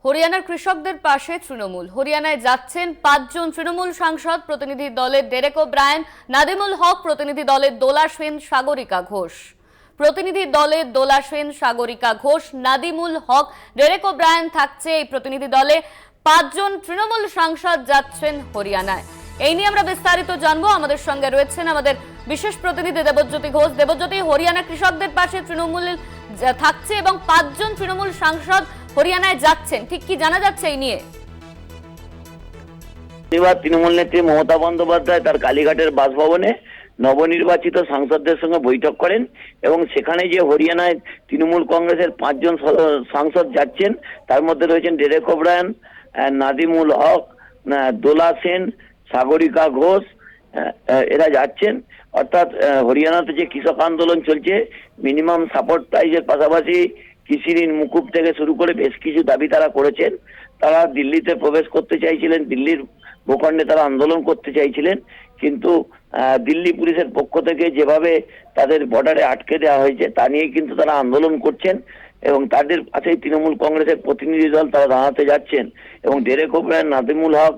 হরিয়ানার কৃষকদের পাশে তৃণমূল। হরিয়ানায় যাচ্ছেন ৫ জন তৃণমূল সাংসদ। প্রতিনিধি দলের ডেরেক ওব্রায়েন, নাদিমুল হক, প্রতিনিধি দলের দোলা সেন, সাগরিকা ঘোষ। প্রতিনিধি দলের দোলা সেন, সাগরিকা ঘোষ, নাদিমুল হক, ডেরেক ওব্রায়েন থাকছে এই প্রতিনিধি দলে। ৫ জন তৃণমূল সাংসদ যাচ্ছেন হরিয়ানায়। এই নিয়ে আমরা বিস্তারিত জানবো। আমাদের সঙ্গে রয়েছেন আমাদের বিশেষ প্রতিনিধি দেবজ্যোতি ঘোষ। দেবজ্যোতি, হরিয়ানা কৃষকদের পাশে তৃণমূল থাকছে এবং ৫ জন তৃণমূল সাংসদ হরিয়ানায় যাচ্ছেন, ঠিক কি জানা যাচ্ছে এই নিয়ে? তৃণমূল নেত্রী মমতা বন্দ্যোপাধ্যায় তার কালীঘাটের বাসভবনে নবনির্বাচিত সাংসদদের সঙ্গে বৈঠক করেন এবং সেখানে যে হরিয়ানায় তৃণমূল কংগ্রেসের ৫ জন সাংসদ যাচ্ছেন, তার মধ্যে রয়েছেন ডেরেক ওব্রায়েন, নাদিমুল হক, দোলা সেন, সাগরিকা ঘোষ। এরা যাচ্ছেন। অর্থাৎ হরিয়ানাতে যে কৃষক আন্দোলন চলছে, মিনিমাম সাপোর্ট প্রাইসের পাশাপাশি কৃষি ঋণ মুকুব থেকে শুরু করে বেশ কিছু দাবি তারা করেছেন। তারা দিল্লিতে প্রবেশ করতে চাইছিলেন, দিল্লির ভূখণ্ডে তারা আন্দোলন করতে চাইছিলেন, কিন্তু দিল্লি পুলিশের পক্ষ থেকে যেভাবে তাদের বর্ডারে আটকে দেওয়া হয়েছে তা নিয়ে কিন্তু তারা আন্দোলন করছেন এবং তাদের পাশে তৃণমূল কংগ্রেসের প্রতিনিধি দল তারা দাঁড়াতে যাচ্ছেন এবং ডেরেক ওব্রায়েন, নাদিমুল হক,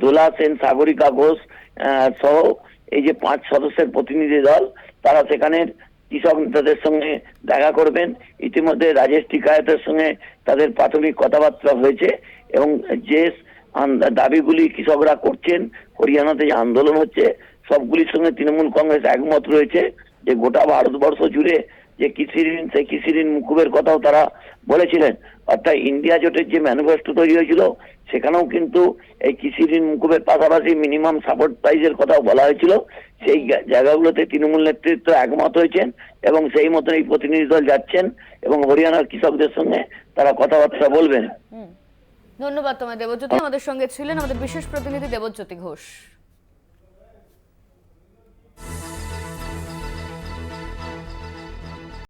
দোলা সেন, সাগরিকা ঘোষ সহ এই যে ৫ সদস্যের প্রতিনিধি দল, তারা সেখানে কৃষক নেতাদের সঙ্গে দেখা করবেন। ইতিমধ্যে রাজেশ টিকায়েতের সঙ্গে তাদের প্রাথমিক কথাবার্তা হয়েছে এবং যে দাবিগুলি কৃষকরা করছেন, হরিয়ানাতে যে আন্দোলন হচ্ছে, সবগুলির সঙ্গে তৃণমূল কংগ্রেস একমত রয়েছে যে গোটা ভারতবর্ষ জুড়ে যে কৃষি ঋণ, সেই কৃষি ঋণ মুকুবের কথাও তারা বলেছিলেন। অর্থাৎ ইন্ডিয়া জোটের যে ম্যানিফেস্টো তৈরি হয়েছিল সেখানেও কিন্তু এই কৃষি ঋণ মুকুবের পাশাপাশি মিনিমাম সাপোর্ট প্রাইসের কথাও বলা হয়েছিল। সেই জায়গাগুলোতে তৃণমূল নেতৃত্ব একমত হয়েছেন এবং সেই মতো এই প্রতিনিধি দল যাচ্ছেন এবং হরিয়ানার কৃষকদের সঙ্গে তারা কথাবার্তা বলবেন। ধন্যবাদ তোমায় দেবজ্যোতি। আমাদের সঙ্গে ছিলেন আমাদের বিশেষ প্রতিনিধি দেবজ্যোতি ঘোষ।